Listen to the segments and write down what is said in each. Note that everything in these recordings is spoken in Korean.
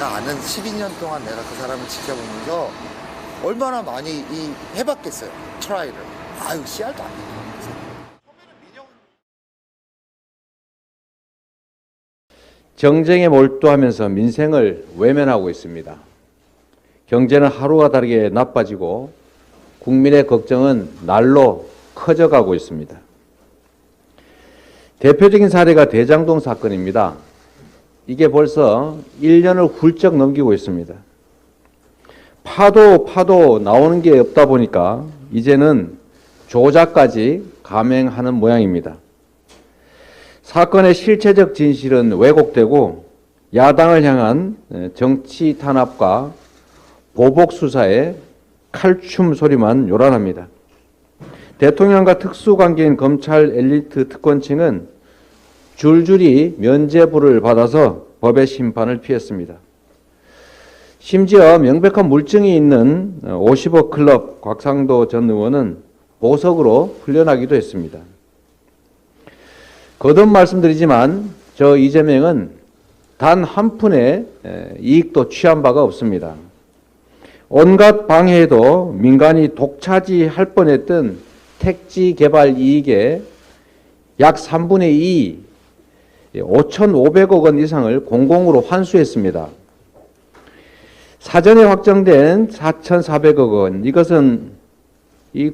내가 아는 12년 동안 내가 그 사람을 지켜보면서 얼마나 많이 해봤겠어요. 트라이를. 아유, 씨알도 안 되죠. 정쟁에 몰두하면서 민생을 외면하고 있습니다. 경제는 하루가 다르게 나빠지고 국민의 걱정은 날로 커져가고 있습니다. 대표적인 사례가 대장동 사건입니다. 이게 벌써 1년을 훌쩍 넘기고 있습니다. 파도 나오는 게 없다 보니까 이제는 조작까지 감행하는 모양입니다. 사건의 실체적 진실은 왜곡되고 야당을 향한 정치 탄압과 보복 수사에 칼춤 소리만 요란합니다. 대통령과 특수관계인 검찰 엘리트 특권층은 줄줄이 면죄부를 받아서 법의 심판을 피했습니다. 심지어 명백한 물증이 있는 50억 클럽 곽상도 전 의원은 보석으로 풀려나기도 했습니다. 거듭 말씀드리지만 저 이재명은 단 한 푼의 이익도 취한 바가 없습니다. 온갖 방해에도 민간이 독차지할 뻔했던 택지 개발 이익의 약 3분의 2, 5,500억 원 이상을 공공으로 환수했습니다. 사전에 확정된 4,400억 원, 이것은 이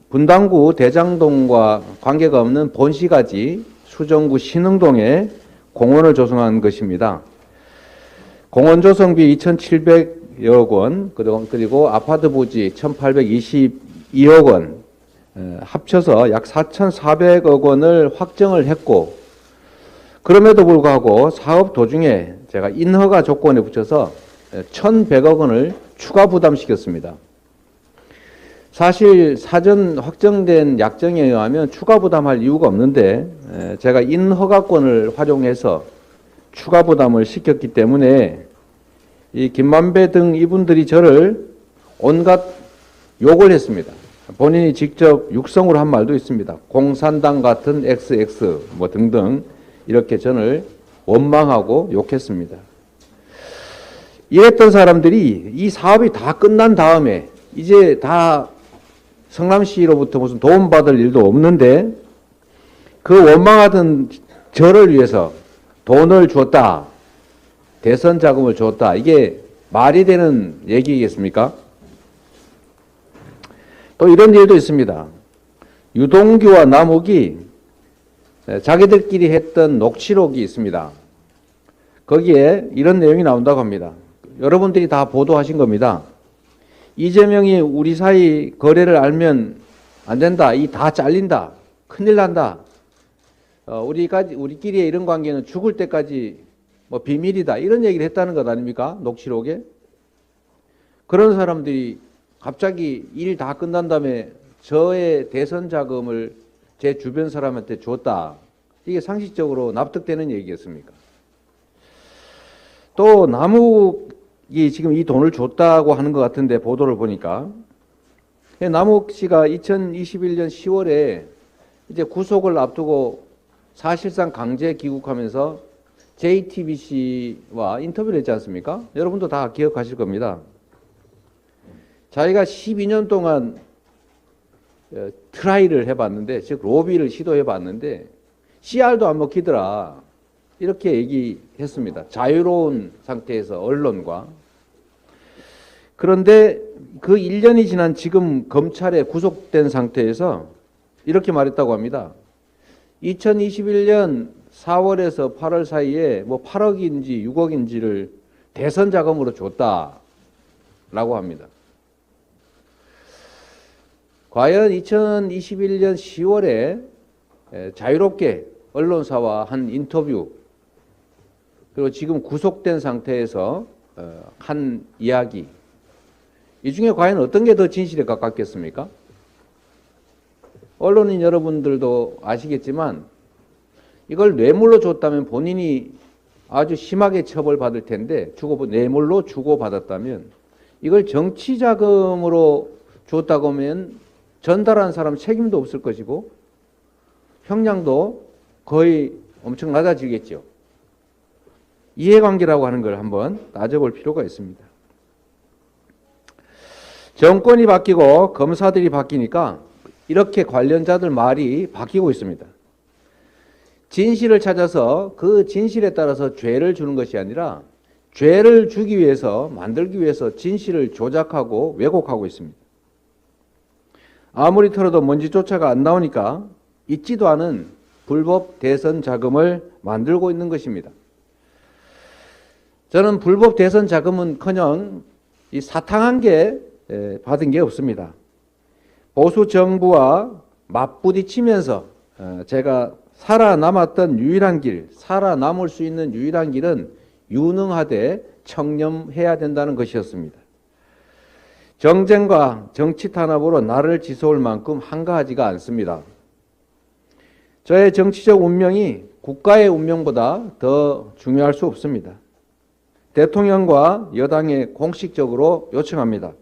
분당구 대장동과 관계가 없는 본시가지 수정구 신흥동에 공원을 조성한 것입니다. 공원 조성비 2,700여 원, 그리고 아파트 부지 1,822억 원, 합쳐서 약 4,400억 원을 확정을 했고, 그럼에도 불구하고 사업 도중에 제가 인허가 조건에 붙여서 1,100억 원을 추가 부담시켰습니다. 사실 사전 확정된 약정에 의하면 추가 부담할 이유가 없는데 제가 인허가권을 활용해서 추가 부담을 시켰기 때문에 이 김만배 등 이분들이 저를 온갖 욕을 했습니다. 본인이 직접 육성으로 한 말도 있습니다. 공산당 같은 XX 뭐 등등 이렇게 저를 원망하고 욕했습니다. 이랬던 사람들이 이 사업이 다 끝난 다음에 이제 다 성남시로부터 무슨 도움받을 일도 없는데 그 원망하던 저를 위해서 돈을 줬다. 대선 자금을 줬다. 이게 말이 되는 얘기겠습니까? 또 이런 일도 있습니다. 유동규와 남욱이 자기들끼리 했던 녹취록이 있습니다. 거기에 이런 내용이 나온다고 합니다. 여러분들이 다 보도하신 겁니다. 이재명이 우리 사이 거래를 알면 안 된다. 이 다 잘린다. 큰일 난다. 우리끼리의 이런 관계는 죽을 때까지 뭐 비밀이다. 이런 얘기를 했다는 것 아닙니까? 녹취록에. 그런 사람들이 갑자기 일 다 끝난 다음에 저의 대선 자금을 제 주변 사람한테 줬다. 이게 상식적으로 납득되는 얘기겠습니까? 또 남욱이 지금 이 돈을 줬다고 하는 것 같은데 보도를 보니까 남욱 씨가 2021년 10월에 이제 구속을 앞두고 사실상 강제 귀국하면서 JTBC와 인터뷰를 했지 않습니까? 여러분도 다 기억하실 겁니다. 자기가 12년 동안 트라이를 해봤는데, 즉 로비를 시도해봤는데 CR도 안 먹히더라. 이렇게 얘기했습니다. 자유로운 상태에서 언론과. 그런데 그 1년이 지난 지금 검찰에 구속된 상태에서 이렇게 말했다고 합니다. 2021년 4월에서 8월 사이에 뭐 8억인지 6억인지를 대선 자금으로 줬다라고 합니다. 과연 2021년 10월에 자유롭게 언론사와 한 인터뷰, 그리고 지금 구속된 상태에서 한 이야기, 이 중에 과연 어떤 게 더 진실에 가깝겠습니까? 언론인 여러분들도 아시겠지만 이걸 뇌물로 줬다면 본인이 아주 심하게 처벌받을 텐데, 뇌물로 주고받았다면, 이걸 정치자금으로 줬다고 하면 전달한 사람 책임도 없을 것이고 형량도 거의 엄청 낮아지겠죠. 이해관계라고 하는 걸 한번 따져볼 필요가 있습니다. 정권이 바뀌고 검사들이 바뀌니까 이렇게 관련자들 말이 바뀌고 있습니다. 진실을 찾아서 그 진실에 따라서 죄를 주는 것이 아니라 죄를 주기 위해서, 만들기 위해서 진실을 조작하고 왜곡하고 있습니다. 아무리 털어도 먼지조차가 안 나오니까 있지도 않은 불법 대선 자금을 만들고 있는 것입니다. 저는 불법 대선 자금은커녕 이 사탕한 게 받은 게 없습니다. 보수 정부와 맞부딪히면서 제가 살아남았던 유일한 길, 살아남을 수 있는 유일한 길은 유능하되 청렴해야 된다는 것이었습니다. 정쟁과 정치 탄압으로 나를 지서울 만큼 한가하지가 않습니다. 저의 정치적 운명이 국가의 운명보다 더 중요할 수 없습니다. 대통령과 여당에 공식적으로 요청합니다.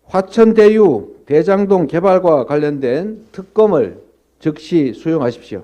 화천대유 대장동 개발과 관련된 특검을 즉시 수용하십시오.